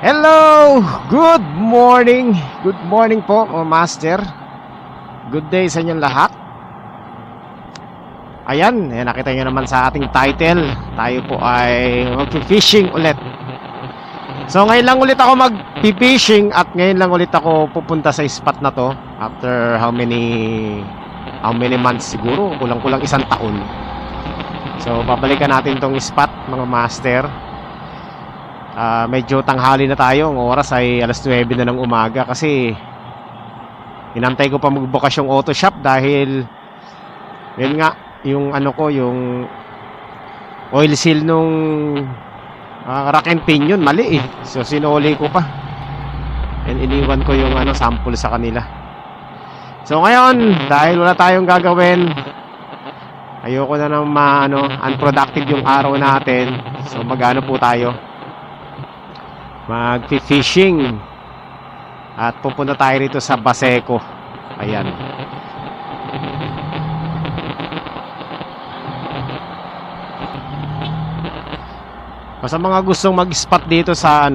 Hello! Good morning! Good morning po mga master. Good day sa inyong lahat. Ayan, nakita nyo naman sa ating title. Tayo po ay mag-fishing ulit. So ngayon lang ulit ako mag-fishing. At ngayon lang ulit ako pupunta sa spot na to. After how many months siguro? Kulang-kulang isang taon. So babalikan natin tong spot mga master. Medyo tanghali na tayo. Ang oras ay alas 9 na ng umaga. Kasi inantay ko pa magbukas yung auto shop. Dahil yun nga, yung ano ko, yung oil seal nung rack and pinion mali eh. So sinuli ko pa. And iniwan ko yung sample sa kanila. So ngayon, dahil wala tayong gagawin, ayoko na ng unproductive yung araw natin. So magano po tayo, mag-fishing. At pupunta tayo rito sa Baseco. Ayan. Sa mga gustong mag-spot dito sa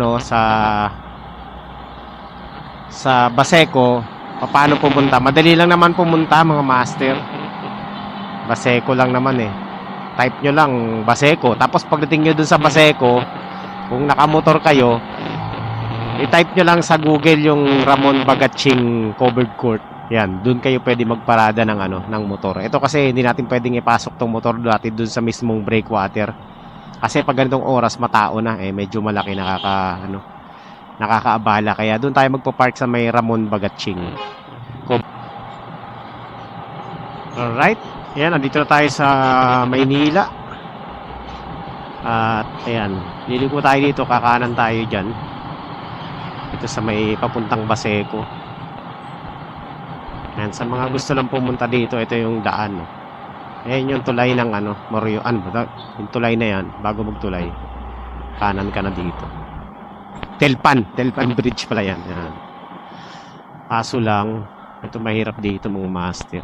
sa Baseco, paano pumunta? Madali lang naman pumunta mga master. Baseco lang naman eh. Type nyo lang Baseco. Tapos pagdating nyo dun sa Baseco, kung nakamotor kayo, i-type nyo lang sa Google yung Ramon Bagaching Covered Court. Yan, doon kayo pwede magparada ng motor. Ito kasi hindi natin pwedeng ipasok tong motor dati doon sa mismong breakwater. Kasi pag ganitong oras matao na medyo malaki, nakakaabala. Kaya doon tayo magpo-park sa may Ramon Bagaching. Alright. Yan, nandito na tayo sa Maynila. At ayan, liliko tayo dito, kakanan tayo dyan. Ito sa may papuntang Baseco. Ayan, sa mga gusto lang pumunta dito, ito yung daan. Ayan yung tulay ng Morioan. Yung tulay na yan, bago magtulay, kanan ka na dito. Telpan Bridge pala yan. Ayan. Kaso lang, ito mahirap dito mga master.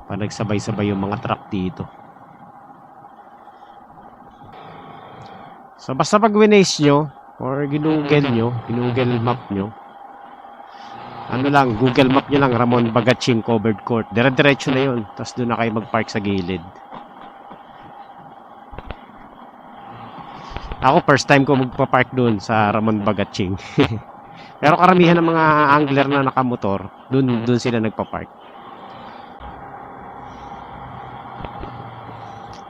Pag nagsabay-sabay yung mga truck dito. So basta pag winace nyo or ginugel map nyo, Google map nyo lang Ramon Bagaching Covered Court. Dire-diretso na yun. Tapos doon na kayo mag-park sa gilid. Ako first time ko magpa-park doon sa Ramon Bagaching. Pero karamihan ng mga angler na nakamotor, doon sila nagpa-park.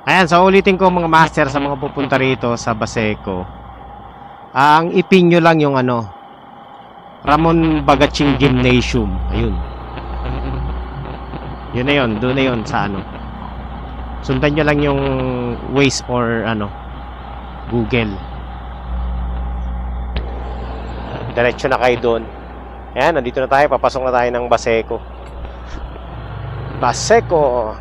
Ayan, so ulitin ko mga master sa mga pupunta rito sa Baseco. Ang ipin nyo lang yung Ramon Bagaching Gymnasium. Ayun. Yun na yun. Doon na yun sa sundan nyo lang yung Waze or Google. Diretso na kayo doon. Ayan, nandito na tayo. Papasok na tayo ng Baseco. Baseco.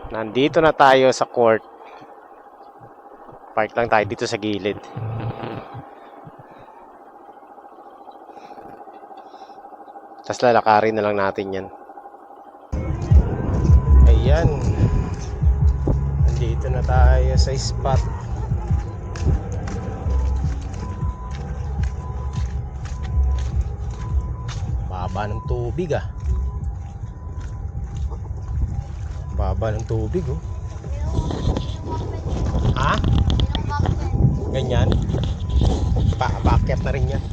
Nandito na tayo sa court. Park lang tayo dito sa gilid. Tapos lalakarin na lang natin yan. Ayan. Nandito na tayo sa spot. Baba ng tubig Baba ng tubig Ha? Ganyan. Baakyat na rin yan.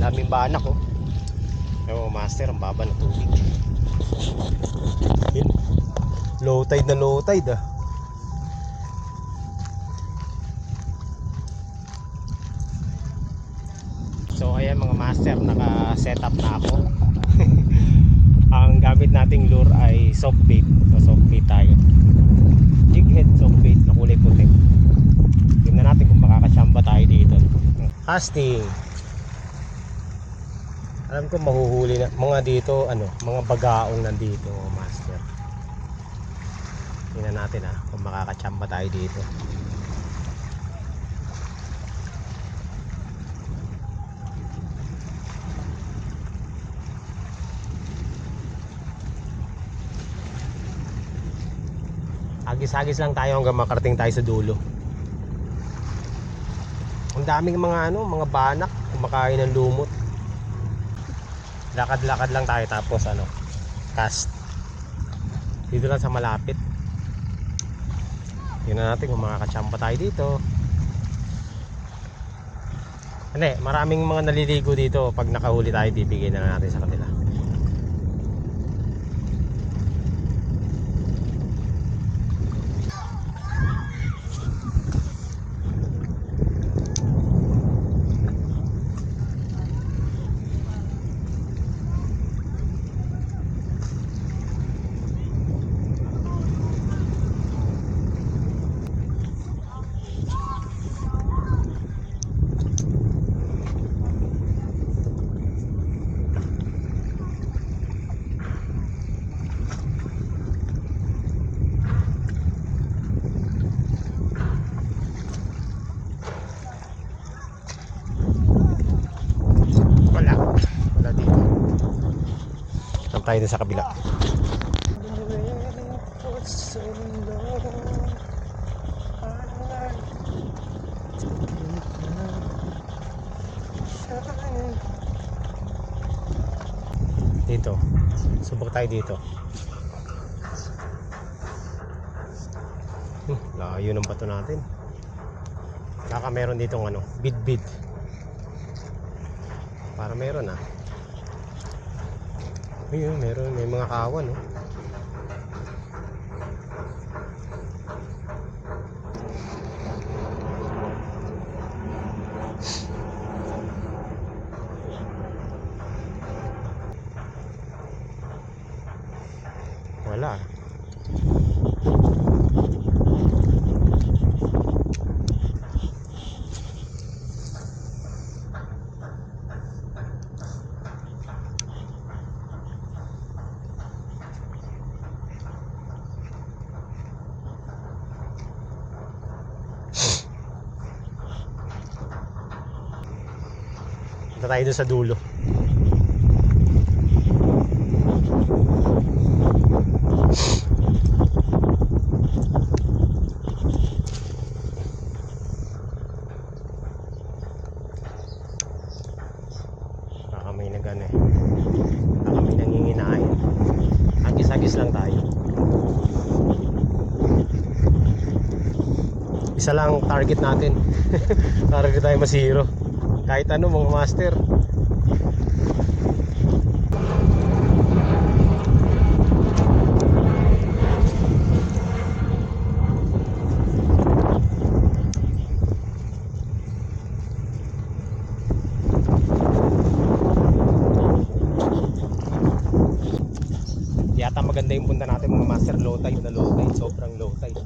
Daming banak master, ang baba ng tubig. Yun. Low tide na low tide So ayan mga master, naka-set up na ako. Ang gamit nating lure ay soft bait. So soft bait tayo. Jig head soft bait na kulay puti. Tingnan natin kung makakasyamba tayo dito. Casting. Alam ko mahuhuli na mga dito, mga bagaong nandito, master. Tingnan natin kung makakasyamba tayo dito. Agis-agis lang tayo hanggang makarating tayo sa dulo. daming mga ano, mga banak kumakain ng lumot. Lakad-lakad lang tayo tapos ano, cast. Dito lang sa malapit. Tingnan natin kung makakachamba tayo dito. Hindi, maraming mga naliligo dito. Pag nakahuli tayo, bibigyan na natin sa kanila. Wala dito. Saan tayo sa kabila? Dito. Subok tayo dito. Layo ng bato natin. Baka meron ditong ano, bid-bid. Para meron ah. Ayun, meron, may mga kawan oh. Wala. Punta tayo doon sa dulo. Baka may nagano eh. Baka may nanginginain. Agis-agis lang tayo. Isa lang target natin. Target tayo masihiro. Kahit ano mga master. Yata maganda yung punta natin mga master. Low tide na low tide. Sobrang low tide.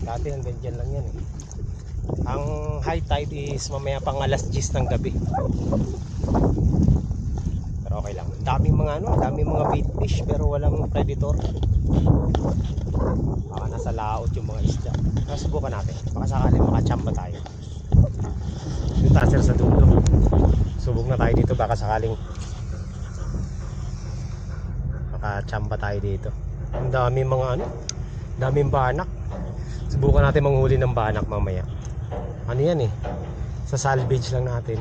Dati hanggang dyan lang yan eh. Ang high tide is mamaya pang alas 10 ng gabi. Pero okay lang. Daming mga ano, daming mga bait fish pero walang predator. Baka nasa laot yung mga isda. Nasubukan natin. Baka sakali makachamba tayo. Yung taser sa dulo. Subok na tayo dito baka sakaling makachamba tayo dito. Ang daming mga ano, daming banak. Subukan natin manghuli ng banak mamaya. Ano yan eh, sa salvage lang natin.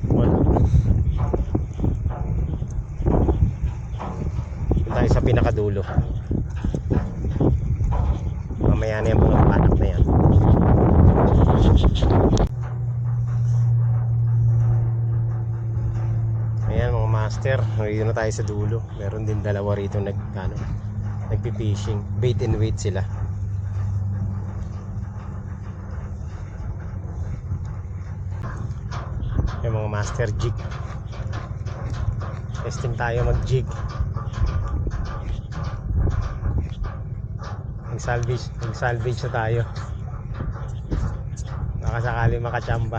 Wala. Tayo sa pinakadulo. Mamaya na yung mga banak na yan. Ayan mga master, ngayon na tayo sa dulo. Meron din dalawa rito nagpi-fishing. Bait and wait sila. Ayan mga master, jig. Testing tayo mag-jig. Mag-salvage na tayo. Baka sakali makachamba.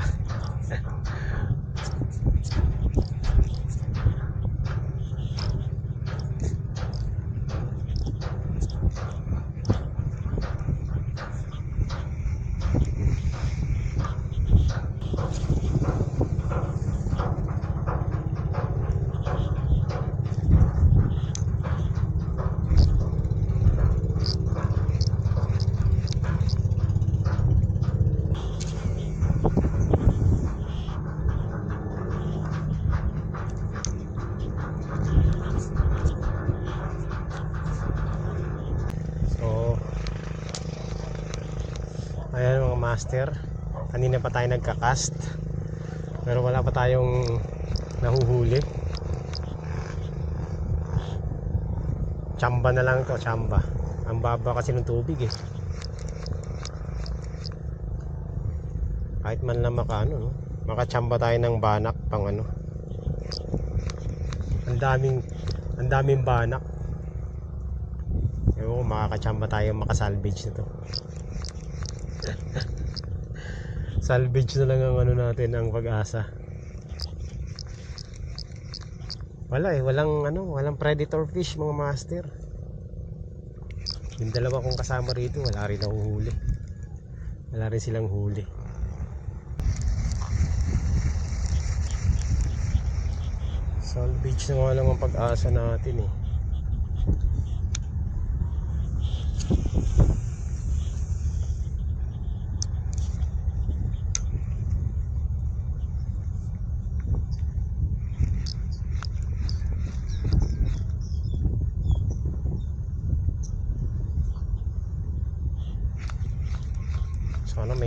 Ayan mga master, kanina pa tayo nagka-cast pero wala pa tayong nahuhuli. Tsamba na lang to, tsamba. Ang baba kasi ng tubig eh. Kahit man lang no? Makatsamba tayo ng banak pang ano. Ang daming banak. Ewan ko, makakatsamba tayo, makasalvage na to. Salvage na lang ang ano natin, ang Pag-asa. Wala eh, walang predator fish mga master. Yung dalawa kong kasama rito, wala rin nahuhuli. Wala rin silang huli. Salvage na nga lang ang Pag-asa natin eh. Sana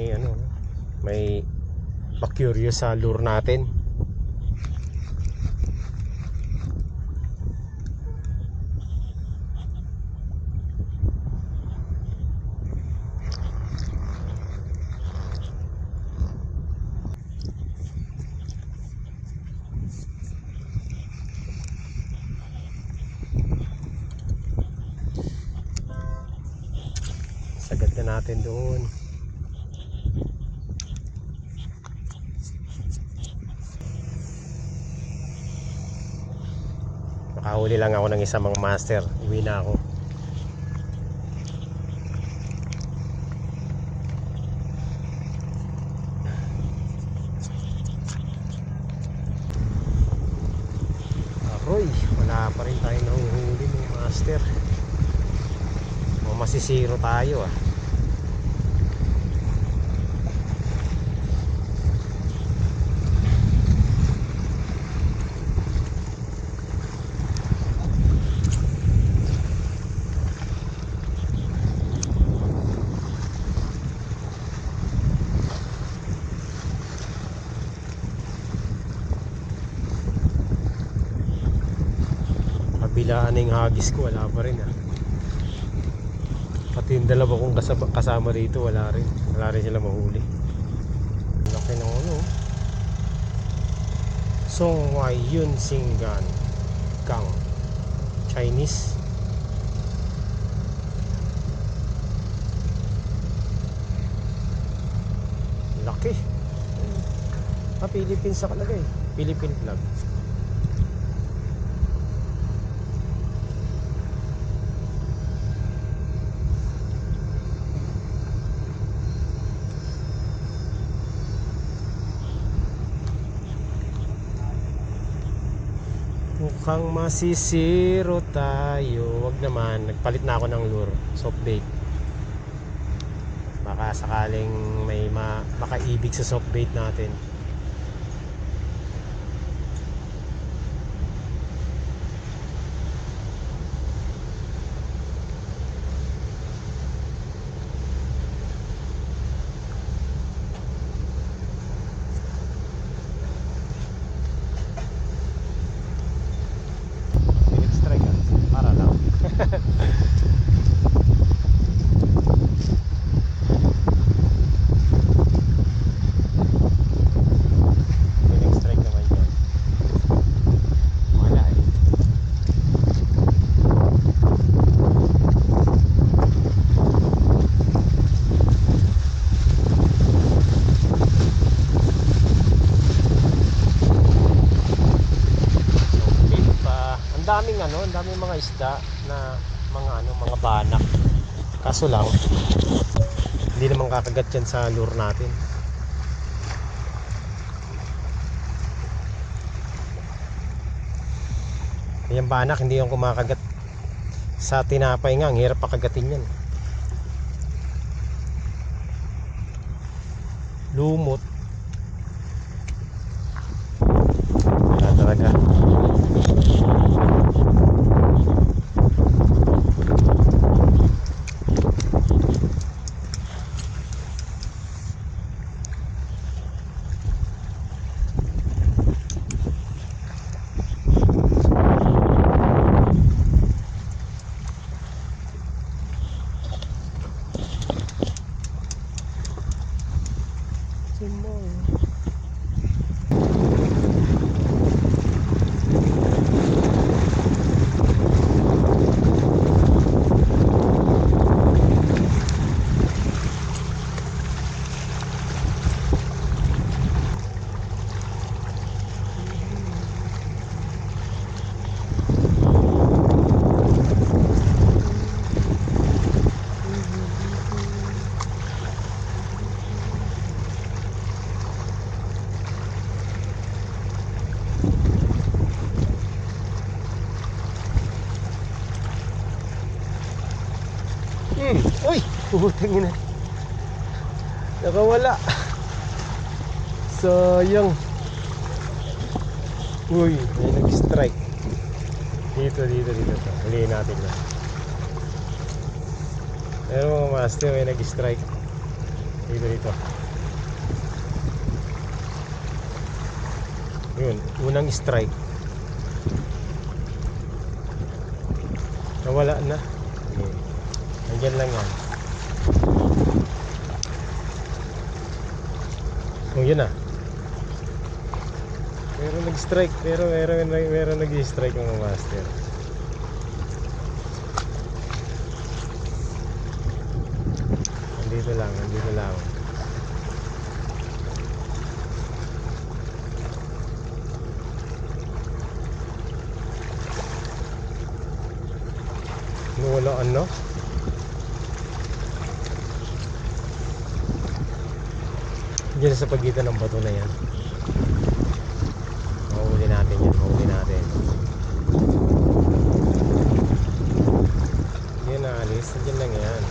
may pa-curious sa lure natin. Sagad na natin doon. Nakahuli lang ako ng isang mga master. Uwi na ako. Aroy, wala pa rin tayong nahuhuli ng master. Masisiro tayo ah. Kabilaan na yung hagis ko, wala pa rin ah. Pati yung dalawa kong kasama rito, wala rin sila mahuli. Laki ng Song Wai Yun Singan Gang Chinese. Laki. Philippines sa kalagay, Philippine flag. Mukhang masisiro tayo. Wag naman, nagpalit na ako ng lure, soft bait. Baka sakaling may makaibig sa soft bait natin. Para lang. Winning strike naman yan. Wala eh. Ang daming mga isda na mga banak. Kaso lang hindi naman kakagat yan sa lure natin. Yung banak hindi yung kumakagat sa tinapay nga, ang hirap pakagatin yan. Lumot. Wala talaga. Uy! Putang ina. Nakawala. Sayang. Uy, may nag-strike. Dito. Huliin natin yan. Pero mga master, may nag-strike. Dito. Yun, unang strike. Nawala na. Okay. Andyan lang yan. Oh, yun na. Meron nag-strike. Meron nag-strike mga master. Andito lang. Nawalaan no? Diyan sa pagitan ng bato na yan. Mahuli natin yan. Yan na alis. Diyan lang yan.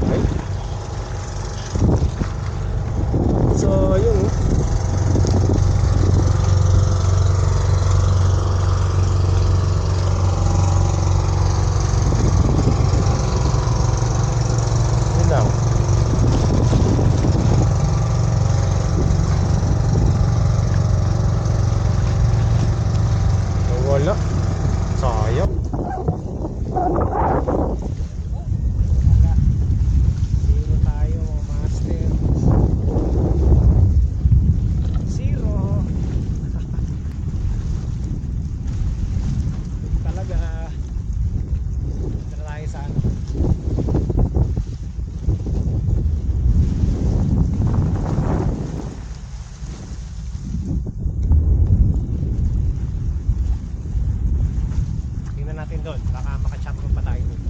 Okay. So ayun. Yun lang. Wala. Sayang. Zero tayo mga master. Zero. Talaga. Tara tayo sa ano. Tingnan natin doon. Baka makachapro pa tayo doon.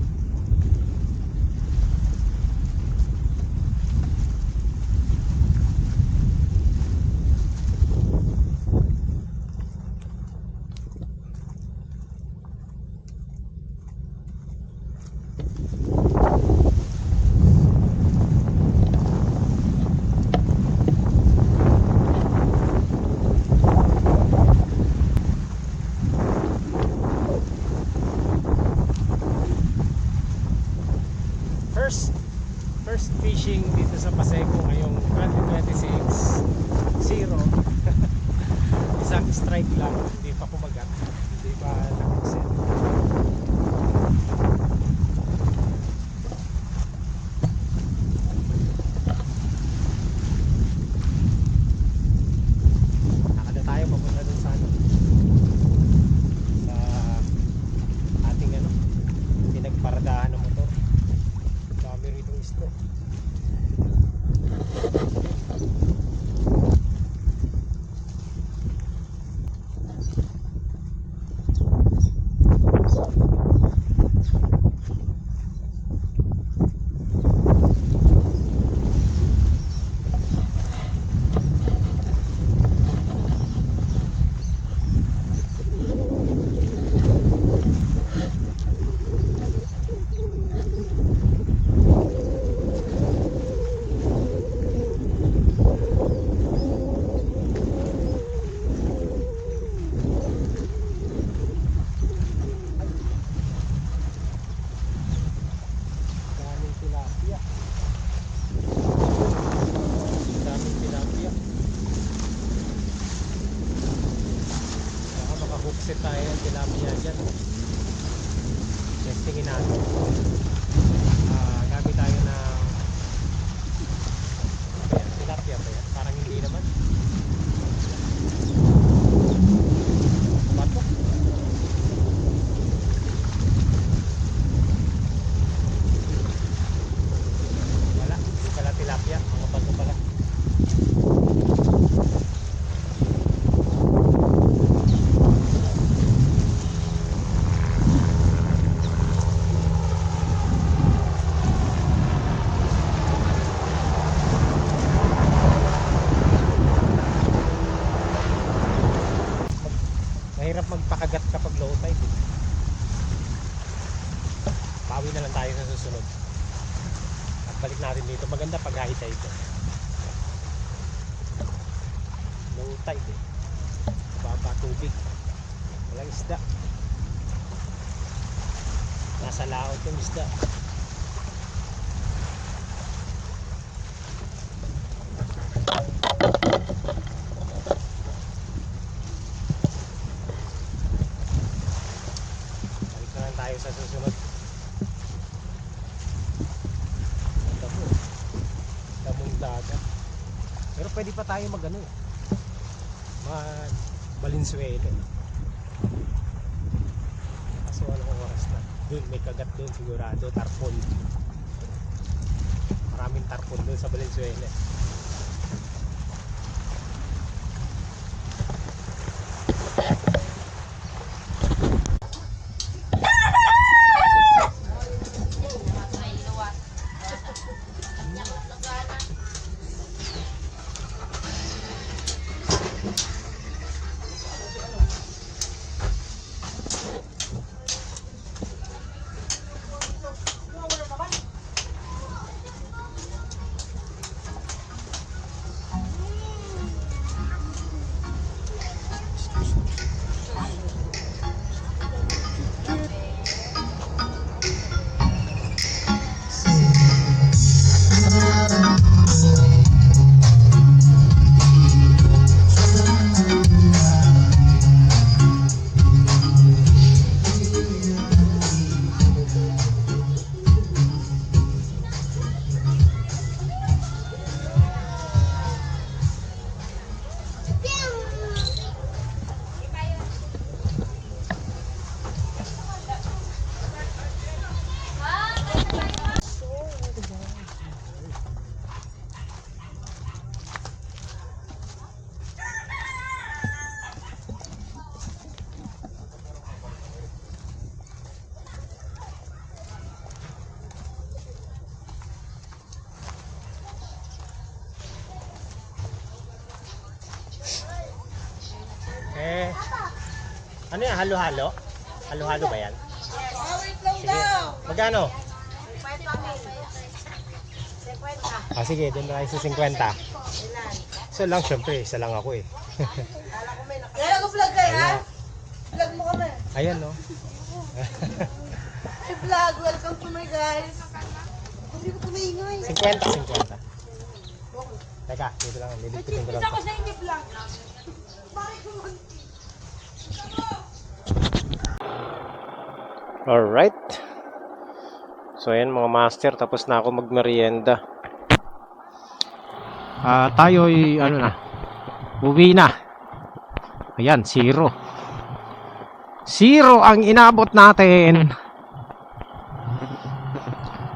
First fishing dito sa Paseco ngayong 2026. Zero. Isang strike lang, hindi pa kumagat, hindi pa nag-set. Nakada tayo papunta dun sa ano, sa ating ano, pinagparadahan ng motor. Dami rito isda. Daming tilapia. Baka makahookset tayo ng tilapia dyan. Testingin natin. Gamit tayo ng tilapia ba yan? Parang hindi naman. Bato. Wala, hindi pala tilapia. Mga bato pala. nakakagat kapag low tide. Bawi na lang tayo sa susunod. At balik natin dito. Maganda pag high tide. Low tide eh. Baba tubig. Walang isda. Nasa laot yung isda. Balik na lang tayo sa susunod. Damong dagat. Pero pwede pa tayo mag ano eh. Mag Valenzuela. Kaso anong oras na? Doon may kagat doon sigurado. Tarpon. Maraming tarpon doon sa Valenzuela. Ano yan? Halo-halo? Halo-halo ba yan? Sige. Magkano? 50. Sige, doon na tayo sa 50. Isa lang, syempre. Isa lang ako eh. Kaya ako vlog kaya? Vlog mo kami. Ayan, no? Hey vlog, welcome to my guys. Hindi ko pumaingay. 50. Teka, dito lang. Lilipitin ko lang. Isa ko sa inyo vlog. Bakit ko Alright. So ayan mga master, tapos na ako magmerienda. Tayo'y ano na, uwi na. Ayan, 0 ang inabot natin.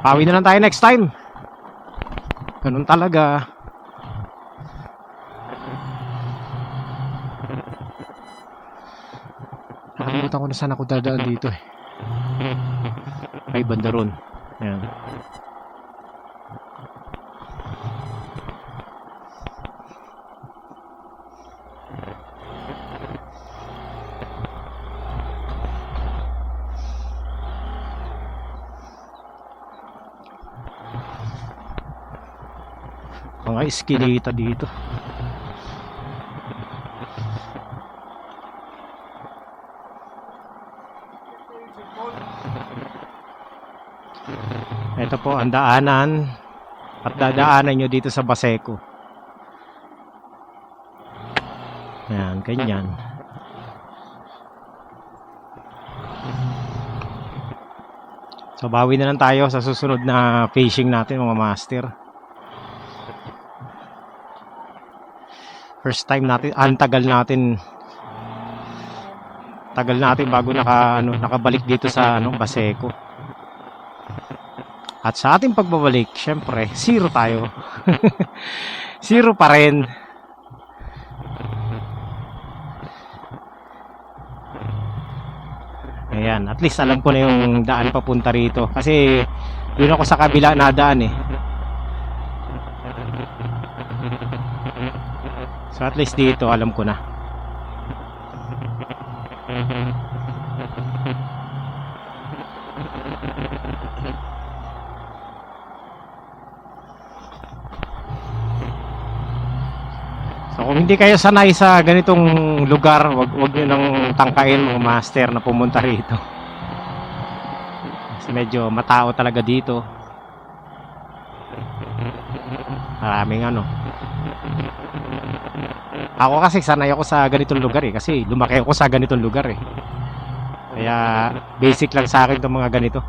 Pawi na lang tayo next time. Ganun talaga. Nakalimutan ko na saan ako dadaan dito eh. Ay, banda ron. Ayan. Mga eskinita dito. Ito po ang daanan at dadaanan nyo dito sa Baseco. Ayan, ganyan. So bawi na lang tayo sa susunod na fishing natin mga master. First time natin, tagal natin bago nakabalik dito sa Baseco. At sa ating pagbabalik, syempre, 0 tayo. 0 pa rin. Ayan, at least alam ko na yung daan papunta rito. Kasi doon ako sa kabila na daan eh. So at least dito alam ko na. So kung hindi kayo sanay sa ganitong lugar, wag niyo nang tangkain mga master na pumunta rito. Kasi medyo matao talaga dito. Maraming ano. Ako kasi sanay ako sa ganitong lugar eh, kasi lumaki ako sa ganitong lugar eh. Kaya basic lang sa akin 'tong mga ganito.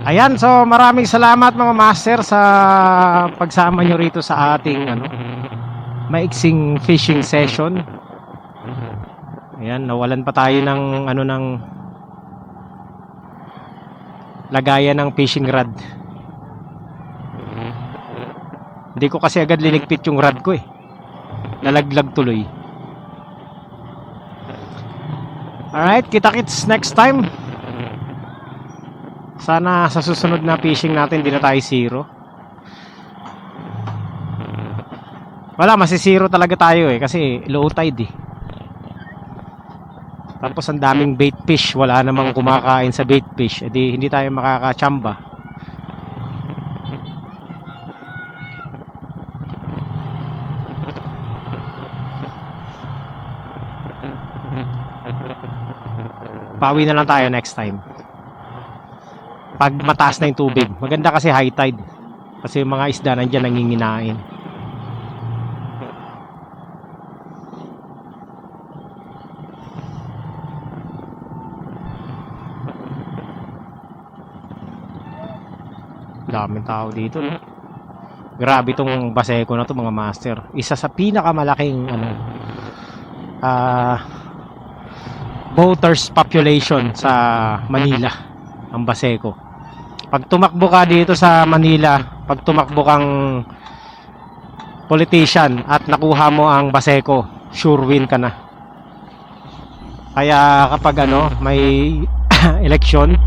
Ayan, so maraming salamat mga master sa pagsama nyo rito sa ating maiksing fishing session. Ayan, nawalan pa tayo ng ng lagayan ng fishing rod. Hindi ko kasi agad linigpit yung rod ko eh. Nalaglag tuloy. Alright, kita-kits next time. Sana sa susunod na fishing natin di na tayo zero. Wala, masisiro talaga tayo eh kasi low tide eh. Tapos ang daming bait fish, wala namang kumakain sa bait fish, edi hindi tayo makakachamba. Pawi na lang tayo next time. Pag mataas na yung tubig. Maganda kasi high tide. Kasi yung mga isda nandiyan nanginginain. Daming tao dito, no? Grabe tong Baseco na to mga master. Isa sa pinakamalaking boaters population sa Manila, ang Baseco. Pag tumakbo ka dito sa Manila, pag tumakbo kang politician at nakuha mo ang Baseco, sure win ka na. Kaya kapag may election,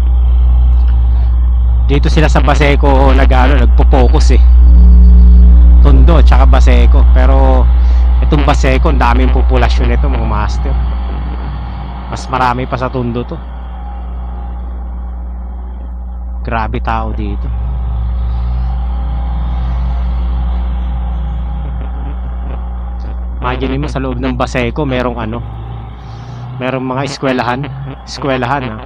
dito sila sa Baseco nagpo-focus eh. Tondo tsaka Baseco. Pero itong Baseco, ang daming populasyon nito mga master. Mas marami pa sa Tondo to. Grabe tao dito. Imagine mo sa loob ng Baseco merong mga eskwelahan ha.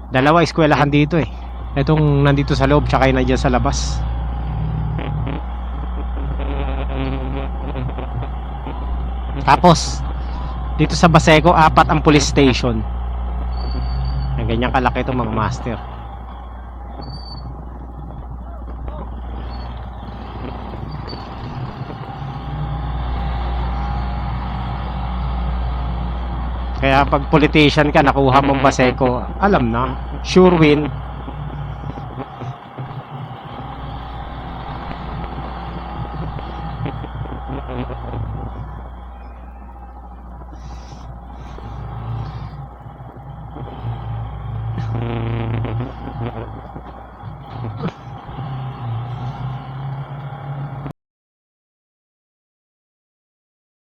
Dalawa eskwelahan dito eh. Itong nandito sa loob tsaka yung nandiyan sa labas. Tapos dito sa Baseco 4 ang police station. Ang ganyang kalaki itong mga master. Kaya pag politician ka, nakuha mong Baseco, alam na, sure win.